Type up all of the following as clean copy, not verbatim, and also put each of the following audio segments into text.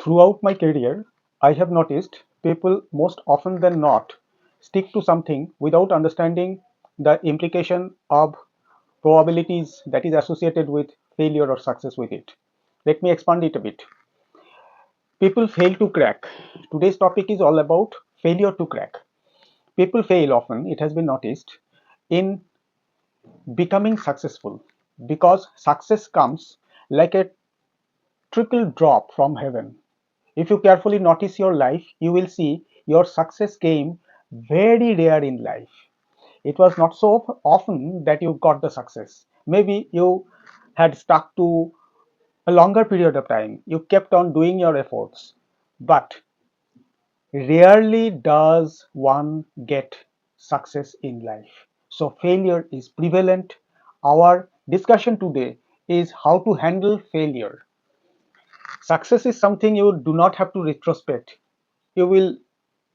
Throughout my career, I have noticed people most often than not stick to something without understanding the implication of probabilities that is associated with failure or success with it. Let me expand it a bit. People fail to crack. Today's topic is all about failure to crack. People fail often, it has been noticed, in becoming successful because success comes like a trickle drop from heaven. If you carefully notice your life, you will see your success came very rare in life. It was not so often that you got the success. Maybe you had stuck to a longer period of time. You kept on doing your efforts. But rarely does one get success in life. So failure is prevalent. Our discussion today is how to handle failure. Success is something you do not have to retrospect. You will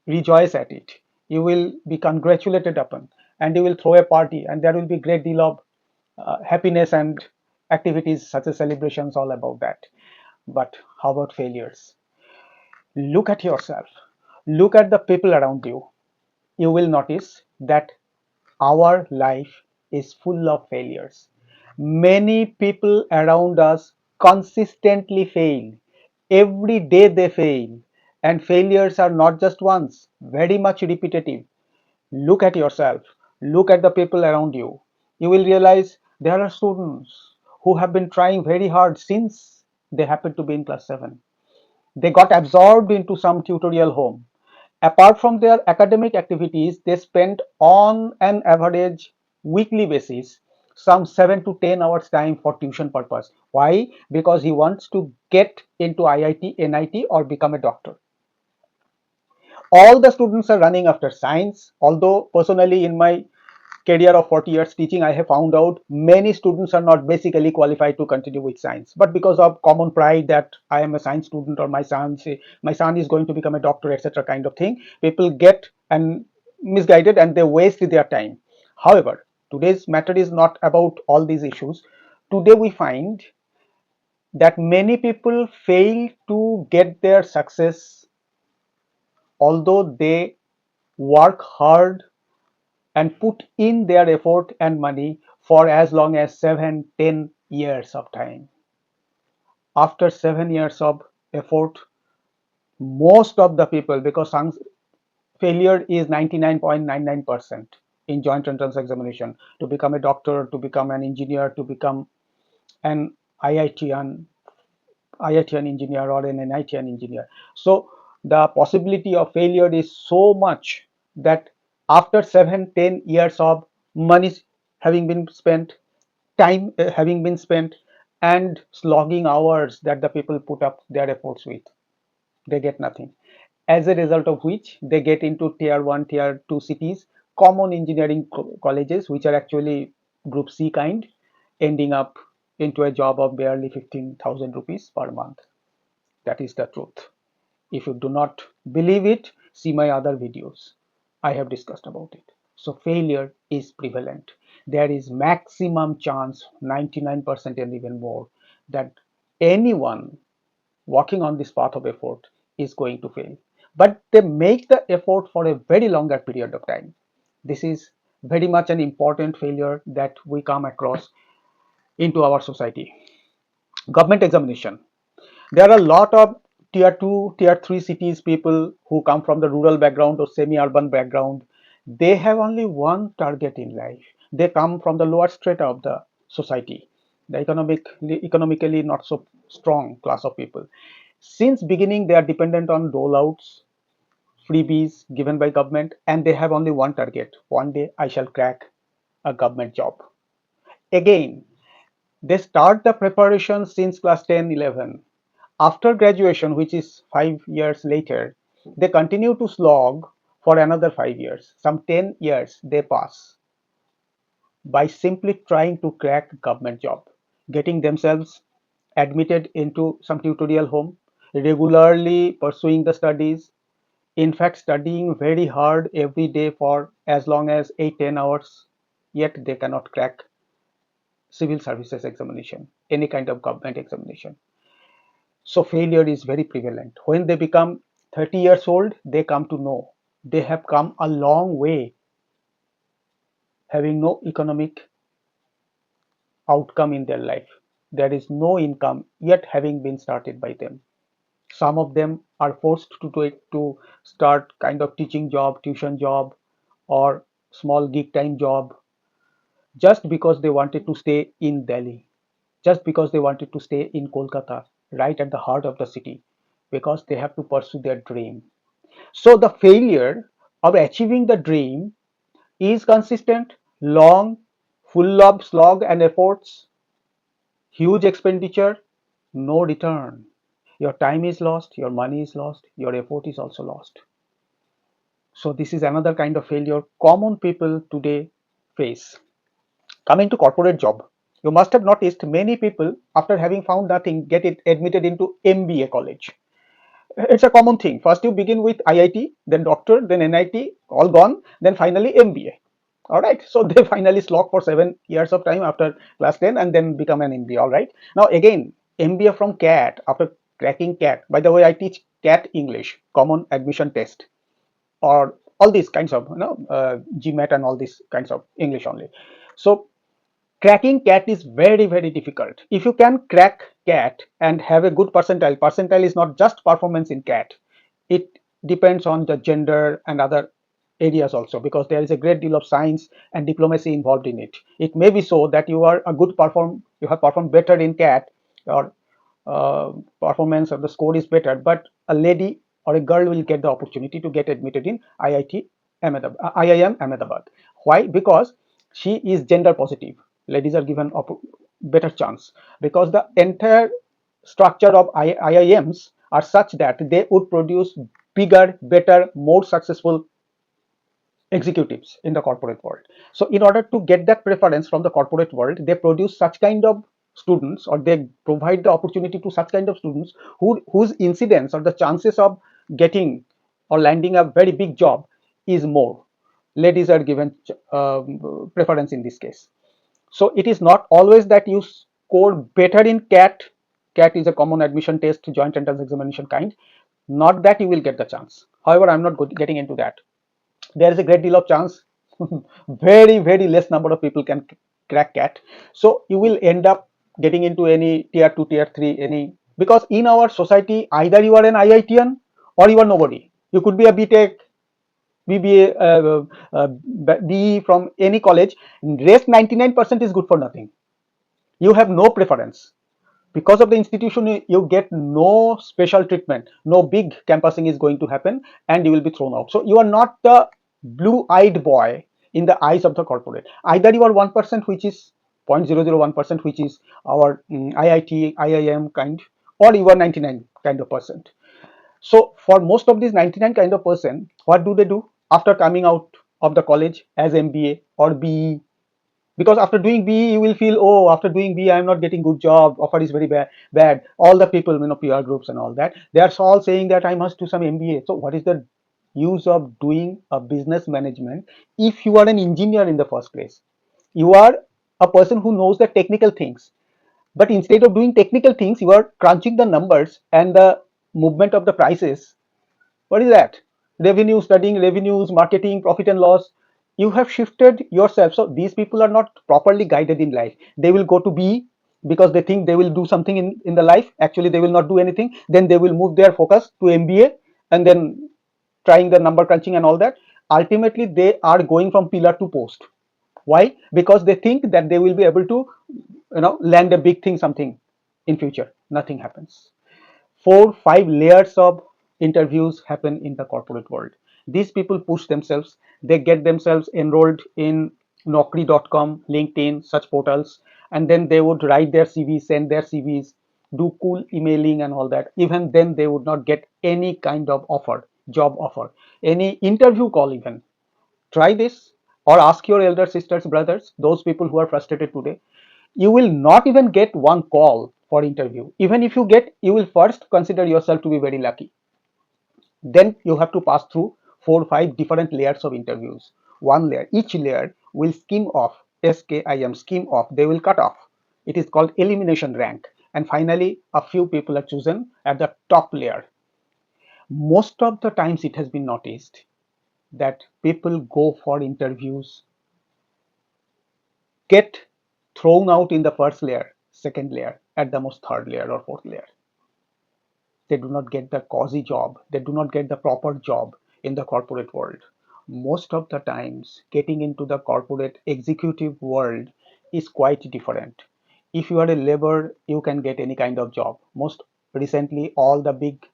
rejoice at it. You will be congratulated upon, and you will throw a party, and there will be great deal of happiness and activities such as celebrations all about that. But how about failures? Look at yourself. Look at the people around you. You will notice that our life is full of failures. Many people around us consistently fail. Every day they fail. And failures are not just once, very much repetitive. Look at yourself. Look at the people around you. You will realize there are students who have been trying very hard since they happen to be in class 7. They got absorbed into some tutorial home. Apart from their academic activities, they spend on an average weekly basis some 7 to 10 hours time for tuition purpose. Why? Because he wants to get into IIT, NIT or become a doctor. All the students are running after science, although personally in my career of 40 years teaching, I have found out many students are not basically qualified to continue with science. But because of common pride that I am a science student or my son is going to become a doctor, etc., kind of thing, people get and misguided and they waste their time. However, today's matter is not about all these issues. Today we find that many people fail to get their success, although they work hard and put in their effort and money for as long as 7-10 years of time. After 7 years of effort, most of the people, because failure is 99.99% in joint entrance examination, to become a doctor, to become an engineer, to become an IITian, IITian engineer or an NITian engineer. So the possibility of failure is so much that after 7-10 years of money having been spent, time having been spent, and slogging hours that the people put up their efforts with, they get nothing. As a result of which they get into tier 1, tier 2 cities, common engineering colleges, which are actually group C kind, ending up into a job of barely 15,000 rupees per month. That is the truth. If you do not believe it, see my other videos. I have discussed about it. So failure is prevalent. There is maximum chance, 99% and even more, that anyone walking on this path of effort is going to fail. But they make the effort for a very longer period of time. This is very much an important failure that we come across into our society. Government examination. There are a lot of tier 2, tier 3 cities people who come from the rural background or semi-urban background. They have only one target in life. They come from the lower strata of the society, the economically not so strong class of people. Since beginning, they are dependent on rollouts, freebies given by government, and they have only one target. One day I shall crack a government job. Again, they start the preparation since class 10, 11. After graduation, which is 5 years later, they continue to slog for another 5 years. Some 10 years they pass by simply trying to crack government job, getting themselves admitted into some tutorial home, regularly pursuing the studies, in fact studying very hard every day for as long as 8-10 hours, yet they cannot crack civil services examination, any kind of government examination. So failure is very prevalent. When they become 30 years old, they come to know they have come a long way, having no economic outcome in their life. There is no income yet having been started by them. Some of them are forced to do it, to start kind of teaching job, tuition job, or small gig time job, just because they wanted to stay in Delhi, just because they wanted to stay in Kolkata, right at the heart of the city, because they have to pursue their dream. So the failure of achieving the dream is consistent, long, full of slog and efforts, huge expenditure, no return. Your time is lost, your money is lost, your effort is also lost. So this is another kind of failure common people today face. Coming to corporate job, you must have noticed many people, after having found nothing, get it admitted into MBA college. It's a common thing. First you begin with IIT, then doctor, then NIT, all gone, then finally MBA. All right. So they finally slog for 7 years of time after class 10 and then become an MBA. All right. Now again, MBA from CAT, after cracking CAT. By the way, I teach CAT English, Common Admission Test, or all these kinds of GMAT and all these kinds of English only. So cracking CAT is very, very difficult. If you can crack CAT and have a good percentile, percentile is not just performance in CAT, it depends on the gender and other areas also, because there is a great deal of science and diplomacy involved in it. It may be so that you are a good perform, you have performed better in CAT, or performance or the score is better, but a lady or a girl will get the opportunity to get admitted in IIT Ahmedabad, IIM Ahmedabad. Why? Because she is gender positive. Ladies are given better chance, because the entire structure of IIMs are such that they would produce bigger, better, more successful executives in the corporate world. So in order to get that preference from the corporate world, they produce such kind of students, or they provide the opportunity to such kind of students whose incidence or the chances of getting or landing a very big job is more. Ladies are given preference in this case. So it is not always that you score better in CAT. CAT is a common admission test, joint entrance examination kind. Not that you will get the chance. However, I'm not getting into that. There is a great deal of chance. Very, very less number of people can crack CAT. So you will end up getting into any tier 2, tier 3, any, because in our society, either you are an IITian or you are nobody. You could be a BTech, BBA, BE from any college. Rest 99% is good for nothing. You have no preference. Because of the institution, you get no special treatment, no big campusing is going to happen, and you will be thrown out. So you are not the blue-eyed boy in the eyes of the corporate. Either you are 1%, which is 0.001%, which is our IIT, IIM kind, or you are 99 kind of percent. So for most of these 99 kind of person, what do they do after coming out of the college as MBA or BE? Because after doing BE, you will feel, oh, after doing BE, I'm not getting good job, offer is very bad. All the people, PR groups and all that, they are all saying that I must do some MBA. So what is the use of doing a business management if you are an engineer in the first place? You are a person who knows the technical things, but instead of doing technical things, you are crunching the numbers and the movement of the prices. What is that? Revenue, studying revenues, marketing, profit and loss. You have shifted yourself. So these people are not properly guided in life. They will go to B because they think they will do something in the life. Actually, they will not do anything. Then they will move their focus to MBA and then trying the number crunching and all that. Ultimately, they are going from pillar to post. Why? Because they think that they will be able to, land a big thing, something in future. Nothing happens. 4 5 layers of interviews happen in the corporate world. These people push themselves, they get themselves enrolled in naukri.com, LinkedIn, such portals, and then they would write their CVs, send their CVs, do cool emailing and all that. Even then they would not get any kind of offer, job offer, any interview call even. Try this, or ask your elder sisters, brothers, those people who are frustrated today. You will not even get one call for interview. Even if you get, you will first consider yourself to be very lucky. Then you have to pass through 4 5 different layers of interviews. One layer, each layer will skim off, skim, skim off, they will cut off. It is called elimination rank. And finally, a few people are chosen at the top layer. Most of the times it has been noticed that people go for interviews, get thrown out in the first layer, second layer, at the most third layer or fourth layer. They do not get the cozy job, they do not get the proper job in the corporate world. Most of the times, getting into the corporate executive world is quite different. If you are a laborer, you can get any kind of job. Most recently, all the big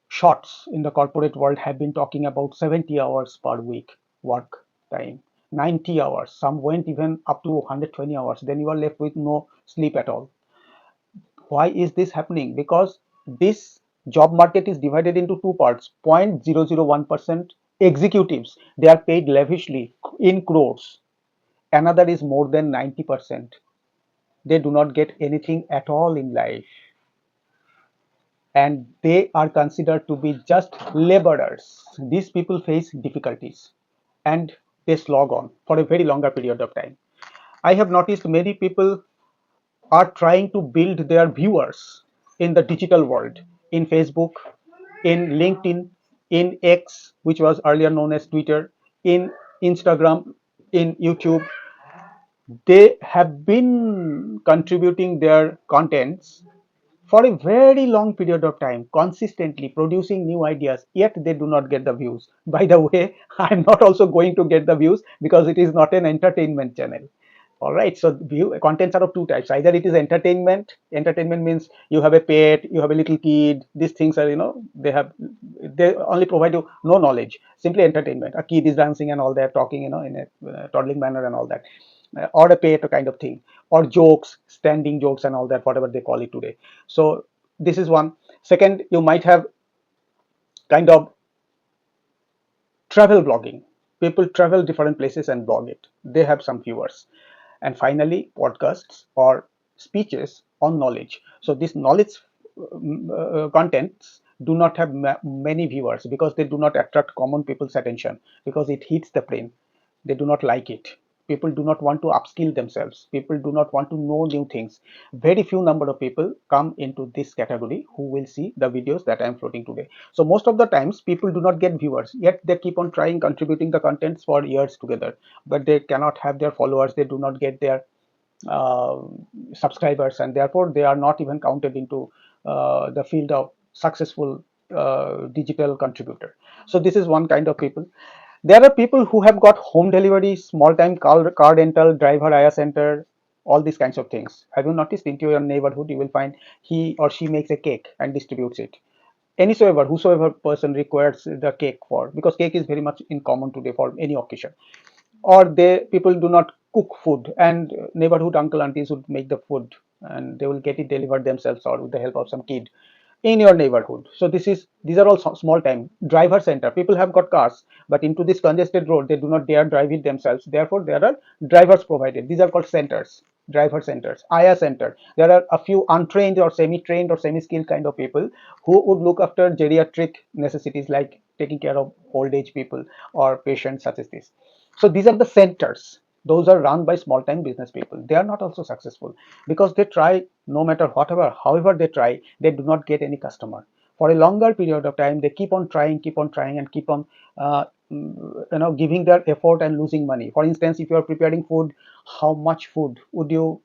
shots in the corporate world have been talking about 70 hours per week work time, 90 hours. Some went even up to 120 hours. Then you are left with no sleep at all. Why is this happening? Because this job market is divided into two parts. 0.001% executives, they are paid lavishly in crores. Another is more than 90%. They do not get anything at all in life, and they are considered to be just laborers. These people face difficulties and they slog on for a very longer period of time. I have noticed many people are trying to build their viewers in the digital world, in Facebook, in LinkedIn, in X, which was earlier known as Twitter, in Instagram, in YouTube. They have been contributing their contents for a very long period of time, consistently producing new ideas, yet they do not get the views. By the way, I'm not also going to get the views because it is not an entertainment channel. All right, so view contents are of two types. Either it is entertainment. Entertainment means you have a pet, you have a little kid. These things are, they only provide you no knowledge, simply entertainment. A kid is dancing and all that, talking, in a toddling manner and all that, or a pet kind of thing, or jokes, standing jokes and all that, whatever they call it today. So this is one. Second, you might have kind of travel blogging. People travel different places and blog it. They have some viewers. And finally, podcasts or speeches on knowledge. So these knowledge contents do not have many viewers because they do not attract common people's attention, because it hits the brain. They do not like it. People do not want to upskill themselves. People do not want to know new things. Very few number of people come into this category who will see the videos that I am floating today. So most of the times people do not get viewers, yet they keep on trying, contributing the contents for years together, but they cannot have their followers. They do not get their uh, subscribers, and therefore they are not even counted into the field of successful digital contributor. So this is one kind of people. There are people who have got home delivery, small time car rental, driver hire center, all these kinds of things. Have you noticed, into your neighborhood you will find he or she makes a cake and distributes it. Anysoever, whosoever person requires the cake for, because cake is very much in common today for any occasion. Or they people do not cook food, and neighborhood uncle aunties would make the food and they will get it delivered themselves or with the help of some kid in your neighborhood. So these are all small time. Driver center, people have got cars, but into this congested road they do not dare drive it themselves, therefore there are drivers provided. These are called centers, driver centers. Aya center, there are a few untrained or semi-trained or semi-skilled kind of people who would look after geriatric necessities like taking care of old age people or patients such as this. So these are the centers. Those are run by small time business people. They are not also successful because they try, no matter whatever, however they try, they do not get any customer. For a longer period of time, they keep on trying, and keep on giving their effort and losing money. For instance, if you are preparing food, how much food would you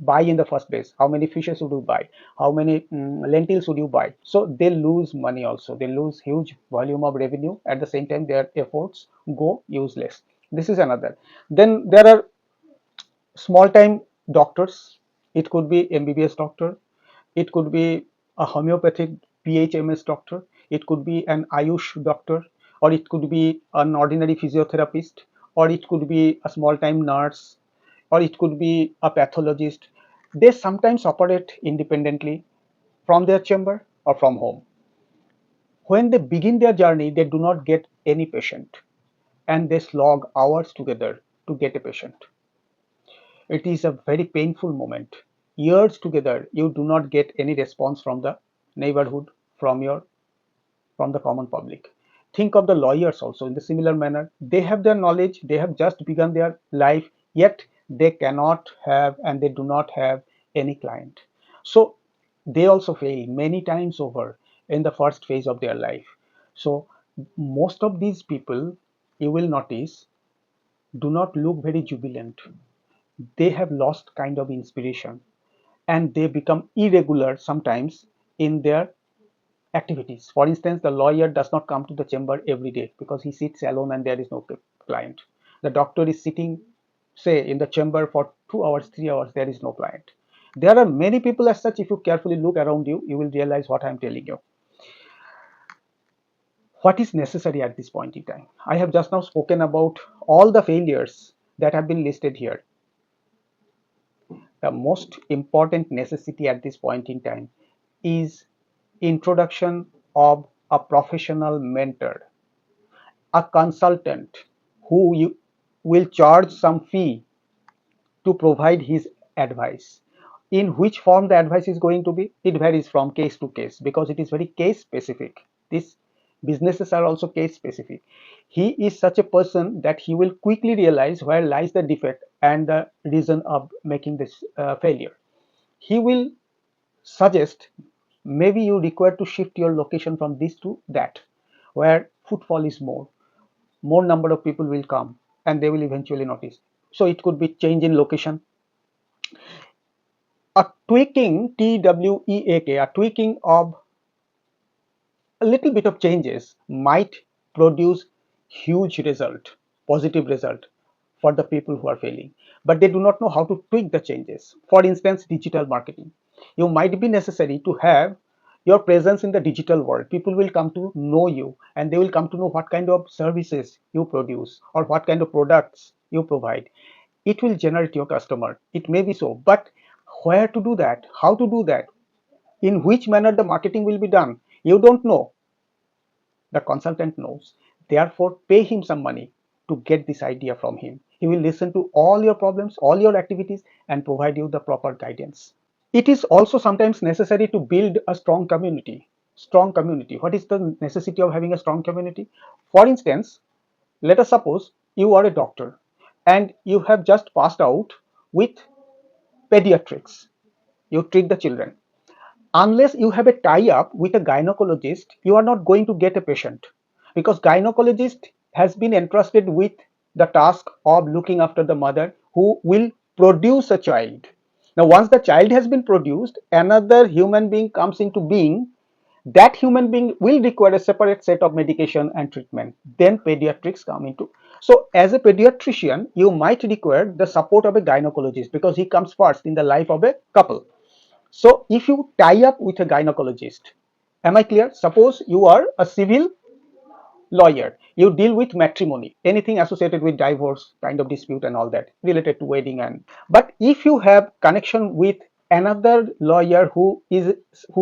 buy in the first place? How many fishes would you buy? How many lentils would you buy? So they lose money also. They lose huge volume of revenue. At the same time, their efforts go useless. This is another. Then there are small time doctors. It could be MBBS doctor. It could be a homeopathic PHMS doctor. It could be an Ayush doctor, or it could be an ordinary physiotherapist, or it could be a small time nurse, or it could be a pathologist. They sometimes operate independently from their chamber or from home. When they begin their journey, they do not get any patient, and they slog hours together to get a patient. It is a very painful moment. Years together, you do not get any response from the neighborhood, from the common public. Think of the lawyers also in the similar manner. They have their knowledge, they have just begun their life, yet they cannot have and they do not have any client. So they also fail many times over in the first phase of their life. So most of these people, you will notice, do not look very jubilant. They have lost kind of inspiration, and they become irregular sometimes in their activities. For instance, the lawyer does not come to the chamber every day because he sits alone and there is no client. The doctor is sitting, say, in the chamber for 2 hours, 3 hours, there is no client. There are many people as such. If you carefully look around you, you will realize what I am telling you. What is necessary at this point in time? I have just now spoken about all the failures that have been listed here. The most important necessity at this point in time is introduction of a professional mentor, a consultant who you will charge some fee to provide his advice. In which form the advice is going to be, it varies from case to case because it is very case specific. These businesses are also case specific. He is such a person that he will quickly realize where lies the defect and the reason of making this failure. He will suggest, maybe you require to shift your location from this to that, where footfall is more number of people will come and they will eventually notice. So it could be change in location, a tweaking, tweak, a tweaking of a little bit of changes might produce huge result, positive result for the people who are failing, but they do not know how to tweak the changes. For instance, digital marketing. You might be necessary to have your presence in the digital world. People will come to know you and they will come to know what kind of services you produce or what kind of products you provide. It will generate your customer. It may be so, but where to do that, how to do that, in which manner the marketing will be done, you don't know. The consultant knows. Therefore, pay him some money to get this idea from him. He will listen to all your problems, all your activities, and provide you the proper guidance. It is also sometimes necessary to build a strong community. Strong community. What is the necessity of having a strong community? For instance, let us suppose you are a doctor and you have just passed out with pediatrics. You treat the children. Unless you have a tie-up with a gynecologist, you are not going to get a patient, because gynecologist has been entrusted with the task of looking after the mother who will produce a child. Now once the child has been produced, another human being comes into being. That human being will require a separate set of medication and treatment. Then pediatrics come into. So as a pediatrician, you might require the support of a gynecologist because he comes first in the life of a couple. So if you tie up with a gynecologist, am I clear? Suppose you are a civil lawyer, you deal with matrimony, anything associated with divorce kind of dispute and all that related to wedding. And but if you have connection with another lawyer who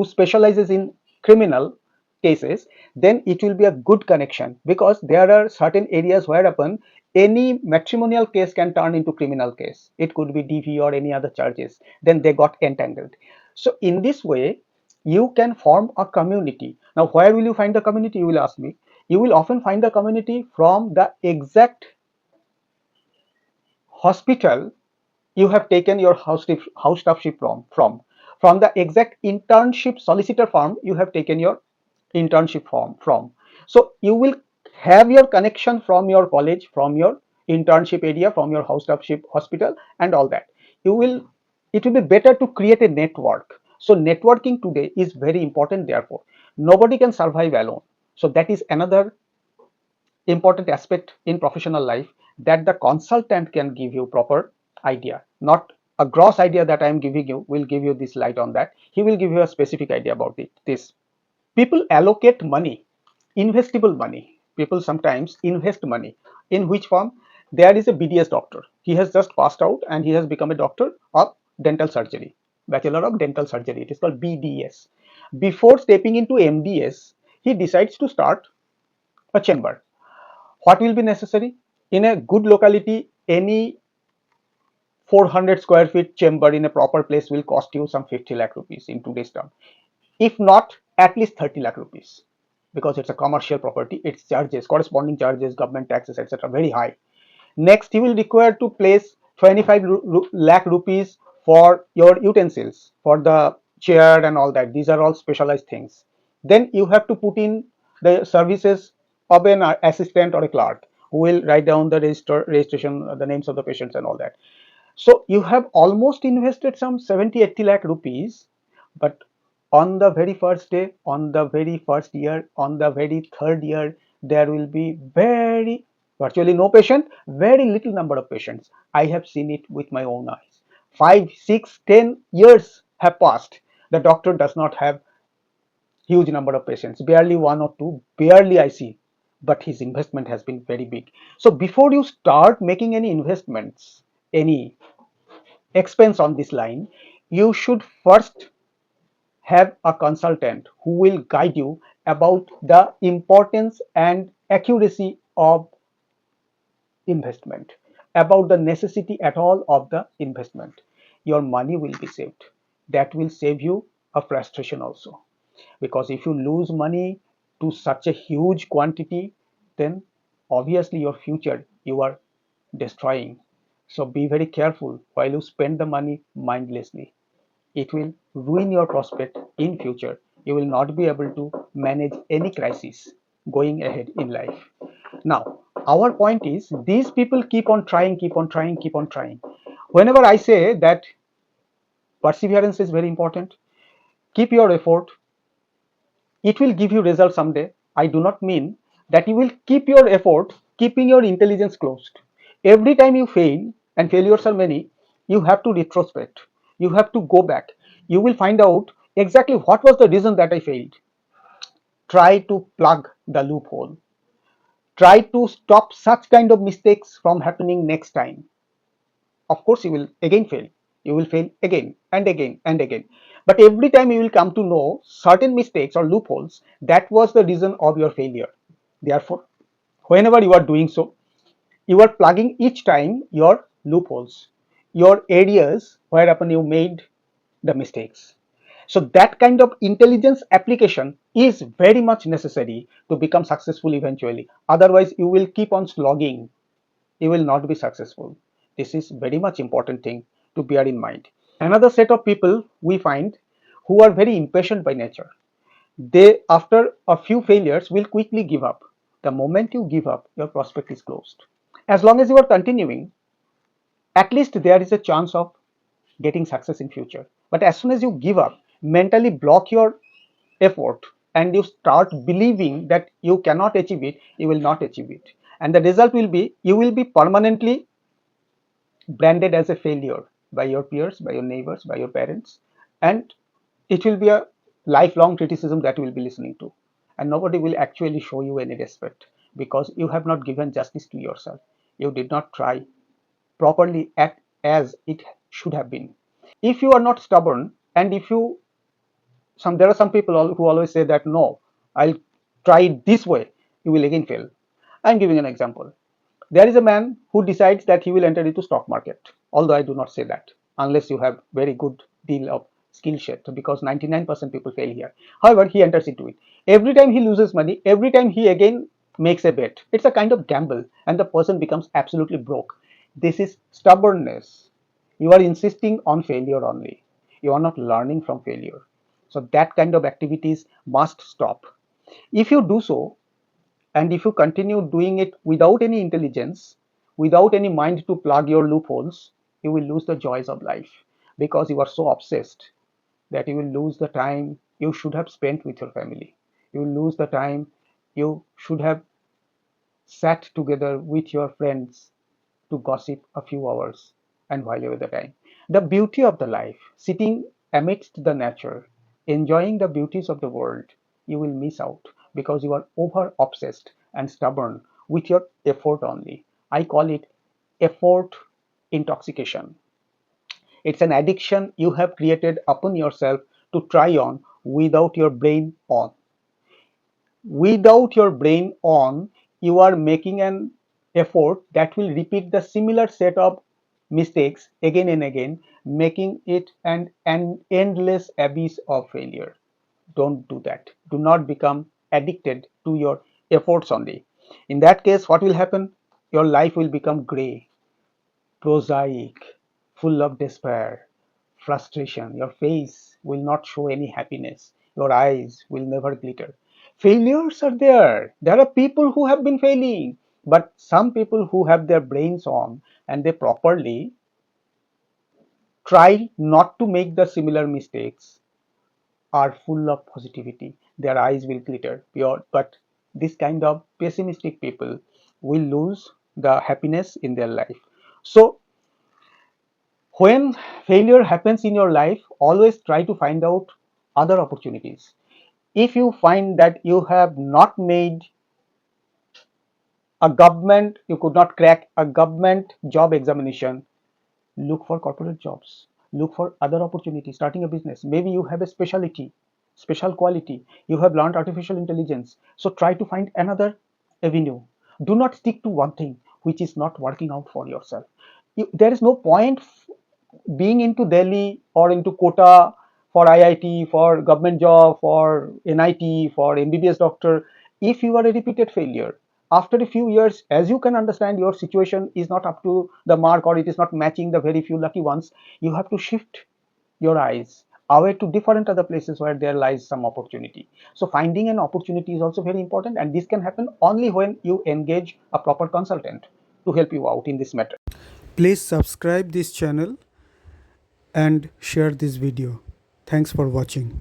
specializes in criminal cases, then it will be a good connection, because there are certain areas whereupon any matrimonial case can turn into criminal case. It could be DV or any other charges, then they got entangled. So in this way you can form a community. Now where will you find the community, you will ask me? You will often find the community from the exact hospital you have taken your house staffship from the exact internship solicitor firm you have taken your internship from. So you will have your connection from your college, from your internship area, from your house staffship hospital and all that. It will be better to create a network. So networking today is very important. Therefore nobody can survive alone. So that is another important aspect in professional life, that the consultant can give you proper idea, not a gross idea that I am giving you will give you this light on that. He will give you a specific idea about this. People allocate money, investable money. People sometimes invest money. In which form? There is a BDS doctor. He has just passed out and he has become a doctor of dental surgery, Bachelor of Dental Surgery. It is called BDS. Before stepping into MDS, he decides to start a chamber. What will be necessary? In a good locality, any 400 square feet chamber in a proper place will cost you some 50 lakh rupees in today's term. If not, at least 30 lakh rupees, because it's a commercial property. Its charges, corresponding charges, government taxes, etc., very high. Next, you will require to place 25 lakh rupees for your utensils, for the chair and all that. These are all specialized things. Then you have to put in the services of an assistant or a clerk who will write down the registration, the names of the patients and all that. So you have almost invested some 70-80 lakh rupees, but on the very first day, on the very first year, on the very third year, there will be virtually no patient, very little number of patients. I have seen it with my own eyes. 5, 6, 10 years have passed. The doctor does not have huge number of patients, barely one or two, barely I see, but his investment has been very big. So before you start making any investments, any expense on this line, you should first have a consultant who will guide you about the importance and accuracy of investment, about the necessity at all of the investment. Your money will be saved. That will save you a frustration also, because if you lose money to such a huge quantity, then obviously your future you are destroying. So be very careful while you spend the money mindlessly. It will ruin your prospect in future. You will not be able to manage any crisis going ahead in life. Now, our point is these people keep on trying, keep on trying, keep on trying. Whenever I say that perseverance is very important, keep your effort, it will give you results someday. I do not mean that you will keep your effort keeping your intelligence closed. Every time you fail, and failures are many, you have to retrospect. You have to go back. You will find out exactly what was the reason that I failed. Try to plug the loophole. Try to stop such kind of mistakes from happening next time. Of course, you will again fail. You will fail again and again and again. But every time you will come to know certain mistakes or loopholes, that was the reason of your failure. Therefore, whenever you are doing so, you are plugging each time your loopholes, your areas whereupon you made the mistakes. So that kind of intelligence application is very much necessary to become successful eventually. Otherwise, you will keep on slogging, you will not be successful. This is very much important thing to bear in mind. Another set of people we find who are very impatient by nature. They, after a few failures, will quickly give up. The moment you give up, your prospect is closed. As long as you are continuing, at least there is a chance of getting success in future. But as soon as you give up, mentally block your effort, and you start believing that you cannot achieve it, you will not achieve it. And the result will be you will be permanently branded as a failure by your peers, by your neighbors, by your parents, and it will be a lifelong criticism that you will be listening to. And nobody will actually show you any respect because you have not given justice to yourself. You did not try properly act as it should have been. If you are not stubborn, and if you there are some people who always say that no, I'll try it this way, you will again fail. I'm giving an example. There is a man who decides that he will enter into stock market. Although I do not say that unless you have very good deal of skill set, because 99% people fail here. However, he enters into it. Every time he loses money, every time he again makes a bet. It's a kind of gamble, and the person becomes absolutely broke. This is stubbornness. You are insisting on failure only. You are not learning from failure. So that kind of activities must stop. If you do so, and if you continue doing it without any intelligence, without any mind to plug your loopholes, you will lose the joys of life because you are so obsessed that you will lose the time you should have spent with your family. You will lose the time you should have sat together with your friends to gossip a few hours and while away the time. The beauty of the life, sitting amidst the nature, enjoying the beauties of the world, you will miss out because you are over obsessed and stubborn with your effort only. I call it effort intoxication. It's an addiction you have created upon yourself to try on without your brain on. Without your brain on, you are making an effort that will repeat the similar set of mistakes again and again, making it an endless abyss of failure. Don't do that. Do not become addicted to your efforts only. In that case, what will happen? Your life will become gray, prosaic, full of despair, frustration. Your face will not show any happiness. Your eyes will never glitter. Failures are there. There are people who have been failing, but some people who have their brains on and they properly try not to make the similar mistakes are full of positivity. Their eyes will glitter pure, but this kind of pessimistic people will lose the happiness in their life. So when failure happens in your life, always try to find out other opportunities. If you find that you have not made a government, you could not crack a government job examination, look for corporate jobs, look for other opportunities, starting a business. Maybe you have a specialty, special quality, you have learned artificial intelligence, so try to find another avenue. Do not stick to one thing which is not working out for yourself. There is no point being into Delhi or into Kota for IIT, for government job, for NIT, for MBBS doctor, if you are a repeated failure. After a few years, as you can understand, your situation is not up to the mark or it is not matching the very few lucky ones, you have to shift your eyes away to different other places where there lies some opportunity. So finding an opportunity is also very important, and this can happen only when you engage a proper consultant to help you out in this matter. Please subscribe this channel and share this video. Thanks for watching.